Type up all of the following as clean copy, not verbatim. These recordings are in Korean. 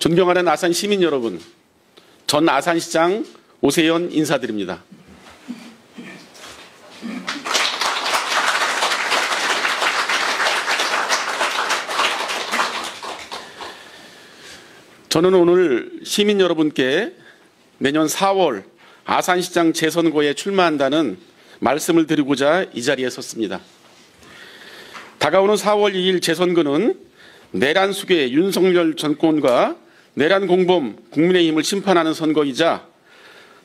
존경하는 아산 시민 여러분, 전 아산시장 오세연 인사드립니다. 저는 오늘 시민 여러분께 내년 4월 아산시장 재선거에 출마한다는 말씀을 드리고자 이 자리에 섰습니다. 다가오는 4월 2일 재선거는 내란 수괴 윤석열 정권과 내란 공범 국민의힘을 심판하는 선거이자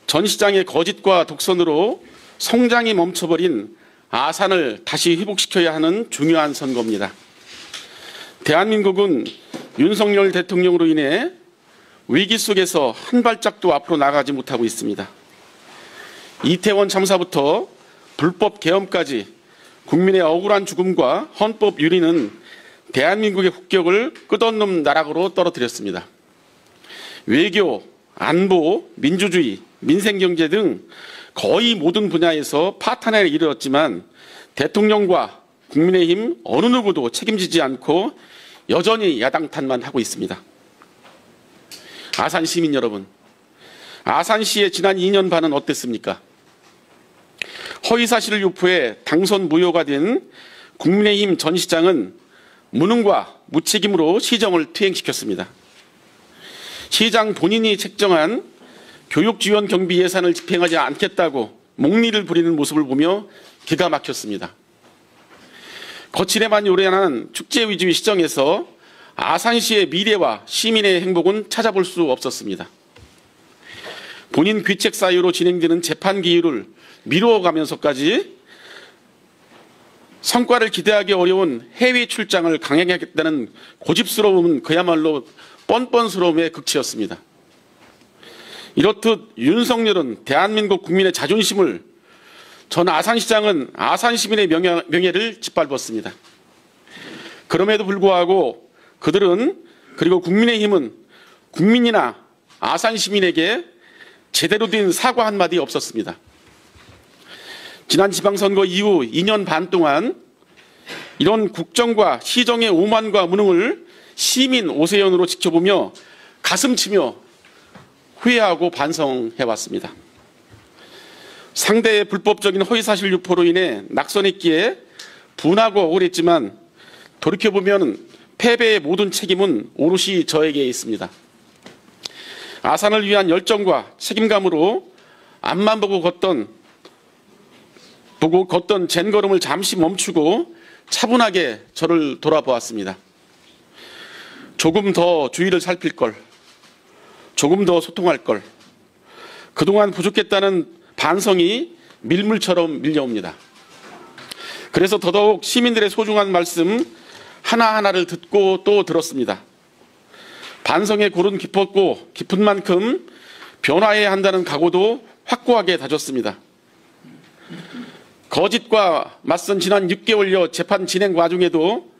전 시장의 거짓과 독선으로 성장이 멈춰버린 아산을 다시 회복시켜야 하는 중요한 선거입니다. 대한민국은 윤석열 대통령으로 인해 위기 속에서 한 발짝도 앞으로 나가지 못하고 있습니다. 이태원 참사부터 불법 계엄까지 국민의 억울한 죽음과 헌법 유린은 대한민국의 국격을 끝없는 나락으로 떨어뜨렸습니다. 외교, 안보, 민주주의, 민생경제 등 거의 모든 분야에서 파탄에 이르렀지만 대통령과 국민의힘 어느 누구도 책임지지 않고 여전히 야당 탓만 하고 있습니다. 아산 시민 여러분, 아산시의 지난 2년 반은 어땠습니까? 허위사실을 유포해 당선 무효가 된 국민의힘 전 시장은 무능과 무책임으로 시정을 퇴행시켰습니다. 시장 본인이 책정한 교육지원 경비 예산을 집행하지 않겠다고 목리를 부리는 모습을 보며 기가 막혔습니다. 거칠에만 요란한 축제 위주의 시정에서 아산시의 미래와 시민의 행복은 찾아볼 수 없었습니다. 본인 귀책 사유로 진행되는 재판 기일을 미뤄가면서까지 성과를 기대하기 어려운 해외 출장을 강행하겠다는 고집스러움은 그야말로 뻔뻔스러움의 극치였습니다. 이렇듯 윤석열은 대한민국 국민의 자존심을, 전 아산시장은 아산 시민의 명예를 짓밟았습니다. 그럼에도 불구하고 그들은, 그리고 국민의힘은 국민이나 아산 시민에게 제대로 된 사과 한마디 없었습니다. 지난 지방선거 이후 2년 반 동안 이런 국정과 시정의 오만과 무능을 시민 오세연으로 지켜보며 가슴치며 후회하고 반성해왔습니다. 상대의 불법적인 허위사실 유포로 인해 낙선했기에 분하고 억울했지만 돌이켜보면 패배의 모든 책임은 오롯이 저에게 있습니다. 아산을 위한 열정과 책임감으로 앞만 보고 걷던 젠걸음을 잠시 멈추고 차분하게 저를 돌아보았습니다. 조금 더 주위를 살필 걸, 조금 더 소통할 걸, 그동안 부족했다는 반성이 밀물처럼 밀려옵니다. 그래서 더더욱 시민들의 소중한 말씀 하나하나를 듣고 또 들었습니다. 반성의 골은 깊은 만큼 변화해야 한다는 각오도 확고하게 다졌습니다. 거짓과 맞선 지난 6개월여 재판 진행 과정에도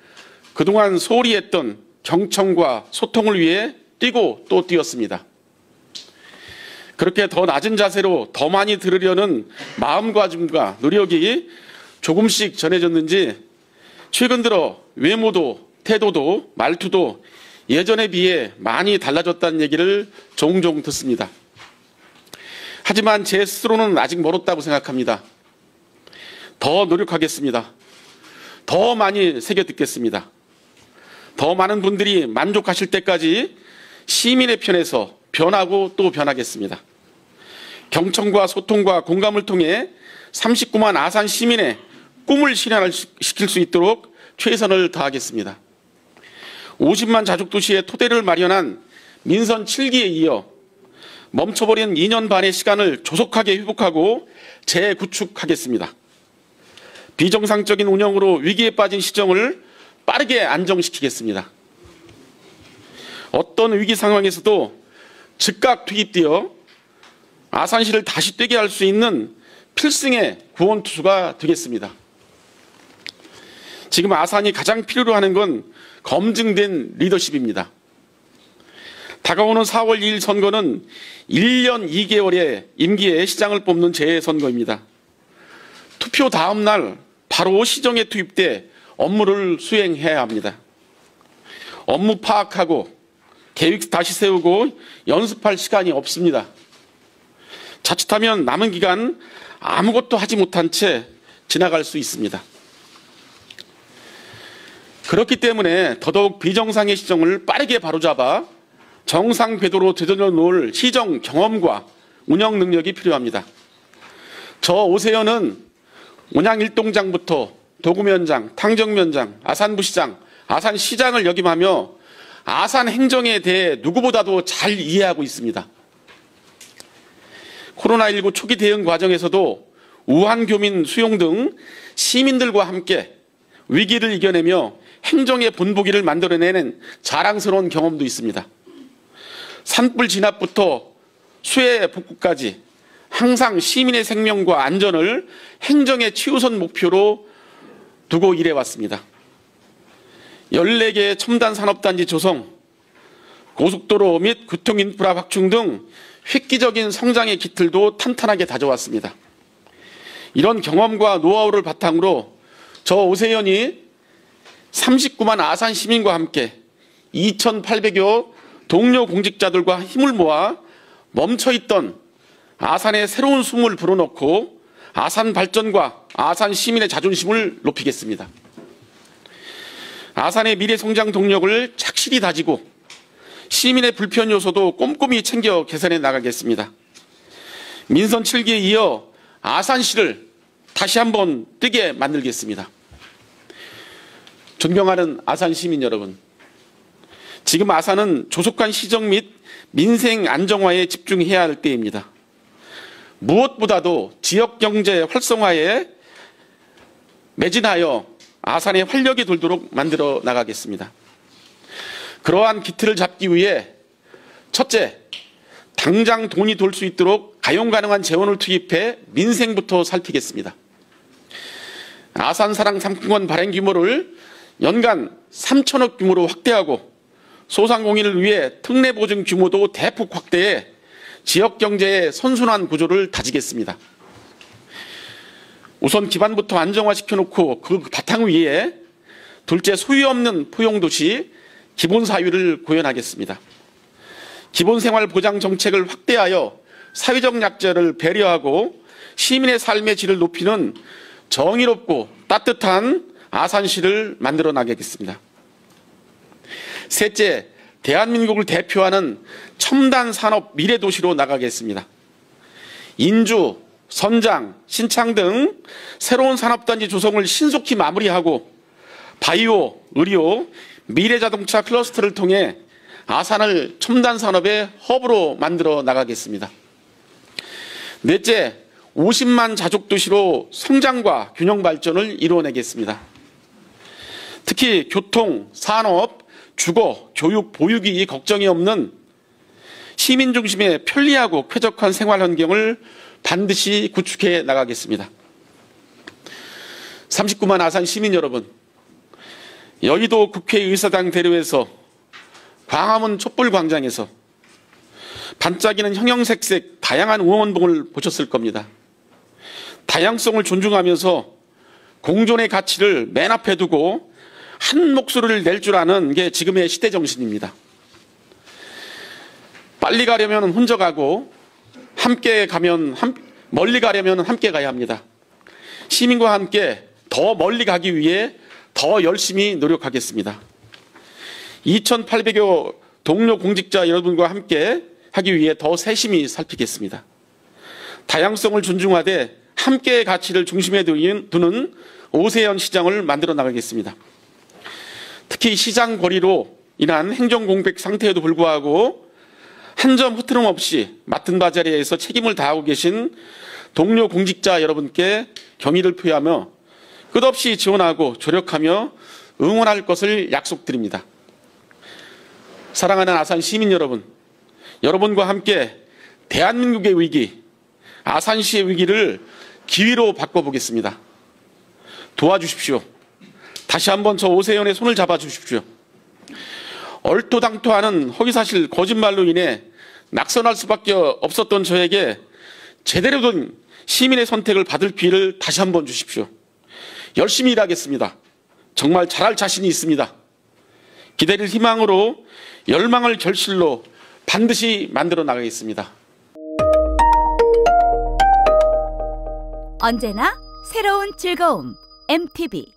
그동안 소홀히 했던 경청과 소통을 위해 뛰고 또 뛰었습니다. 그렇게 더 낮은 자세로 더 많이 들으려는 마음가짐과 노력이 조금씩 전해졌는지 최근 들어 외모도 태도도 말투도 예전에 비해 많이 달라졌다는 얘기를 종종 듣습니다. 하지만 제 스스로는 아직 멀었다고 생각합니다. 더 노력하겠습니다. 더 많이 새겨 듣겠습니다. 더 많은 분들이 만족하실 때까지 시민의 편에서 변하고 또 변하겠습니다. 경청과 소통과 공감을 통해 39만 아산 시민의 꿈을 실현시킬 수 있도록 최선을 다하겠습니다. 50만 자족도시의 토대를 마련한 민선 7기에 이어 멈춰버린 2년 반의 시간을 조속하게 회복하고 재구축하겠습니다. 비정상적인 운영으로 위기에 빠진 시정을 빠르게 안정시키겠습니다. 어떤 위기 상황에서도 즉각 투입되어 아산시를 다시 뛰게 할 수 있는 필승의 구원투수가 되겠습니다. 지금 아산이 가장 필요로 하는 건 검증된 리더십입니다. 다가오는 4월 2일 선거는 1년 2개월의 임기에 시장을 뽑는 재선거입니다. 투표 다음 날 바로 시정에 투입돼 업무를 수행해야 합니다. 업무 파악하고 계획 다시 세우고 연습할 시간이 없습니다. 자칫하면 남은 기간 아무것도 하지 못한 채 지나갈 수 있습니다. 그렇기 때문에 더더욱 비정상의 시정을 빠르게 바로잡아 정상 궤도로 되돌려 놓을 시정 경험과 운영 능력이 필요합니다. 저 오세현은 온양일동장부터 도구면장, 탕정면장, 아산부시장, 아산시장을 역임하며 아산 행정에 대해 누구보다도 잘 이해하고 있습니다. 코로나19 초기 대응 과정에서도 우한교민 수용 등 시민들과 함께 위기를 이겨내며 행정의 본보기를 만들어내는 자랑스러운 경험도 있습니다. 산불 진압부터 수해 복구까지 항상 시민의 생명과 안전을 행정의 최우선 목표로 두고 일해왔습니다. 14개의 첨단 산업단지 조성, 고속도로 및 교통인프라 확충 등 획기적인 성장의 기틀도 탄탄하게 다져왔습니다. 이런 경험과 노하우를 바탕으로 저 오세현이 39만 아산 시민과 함께 2,800여 동료 공직자들과 힘을 모아 멈춰있던 아산의 새로운 숨을 불어넣고 아산 발전과 아산 시민의 자존심을 높이겠습니다. 아산의 미래 성장 동력을 착실히 다지고 시민의 불편 요소도 꼼꼼히 챙겨 개선해 나가겠습니다. 민선 7기에 이어 아산시를 다시 한번 뜨게 만들겠습니다. 존경하는 아산 시민 여러분, 지금 아산은 조속한 시정 및 민생 안정화에 집중해야 할 때입니다. 무엇보다도 지역 경제 활성화에 매진하여 아산의 활력이 돌도록 만들어 나가겠습니다. 그러한 기틀을 잡기 위해 첫째, 당장 돈이 돌 수 있도록 가용 가능한 재원을 투입해 민생부터 살피겠습니다. 아산사랑 상품권 발행 규모를 연간 3천억 규모로 확대하고 소상공인을 위해 특례 보증 규모도 대폭 확대해 지역 경제의 선순환 구조를 다지겠습니다. 우선 기반부터 안정화시켜놓고 그 바탕 위에 둘째, 소유 없는 포용도시 기본사유를 구현하겠습니다. 기본생활보장 정책을 확대하여 사회적 약자를 배려하고 시민의 삶의 질을 높이는 정의롭고 따뜻한 아산시를 만들어 나가겠습니다. 셋째, 대한민국을 대표하는 첨단 산업 미래도시로 나가겠습니다. 인주, 선장, 신창 등 새로운 산업단지 조성을 신속히 마무리하고 바이오, 의료, 미래자동차 클러스터를 통해 아산을 첨단 산업의 허브로 만들어 나가겠습니다. 넷째, 50만 자족도시로 성장과 균형 발전을 이루어내겠습니다. 특히 교통, 산업, 주거, 교육, 보육이 걱정이 없는 시민 중심의 편리하고 쾌적한 생활 환경을 반드시 구축해 나가겠습니다. 39만 아산 시민 여러분, 여의도 국회의사당 대로에서 광화문 촛불광장에서 반짝이는 형형색색 다양한 응원봉을 보셨을 겁니다. 다양성을 존중하면서 공존의 가치를 맨 앞에 두고 한 목소리를 낼 줄 아는 게 지금의 시대 정신입니다. 빨리 가려면 혼자 가고 멀리 가려면 함께 가야 합니다. 시민과 함께 더 멀리 가기 위해 더 열심히 노력하겠습니다. 2,800여 동료 공직자 여러분과 함께 하기 위해 더 세심히 살피겠습니다. 다양성을 존중하되 함께의 가치를 중심에 두는 오세현 시장을 만들어 나가겠습니다. 특히 시장 거리로 인한 행정 공백 상태에도 불구하고 한 점 흐트럼 없이 맡은 바 자리에서 책임을 다하고 계신 동료 공직자 여러분께 경의를 표하며 끝없이 지원하고 조력하며 응원할 것을 약속드립니다. 사랑하는 아산 시민 여러분, 여러분과 함께 대한민국의 위기, 아산시의 위기를 기회로 바꿔보겠습니다. 도와주십시오. 다시 한번 저 오세현의 손을 잡아주십시오. 얼토당토하는 허위사실 거짓말로 인해 낙선할 수밖에 없었던 저에게 제대로 된 시민의 선택을 받을 기회를 다시 한번 주십시오. 열심히 일하겠습니다. 정말 잘할 자신이 있습니다. 기대를 희망으로 열망을 결실로 반드시 만들어 나가겠습니다. 언제나 새로운 즐거움 MTV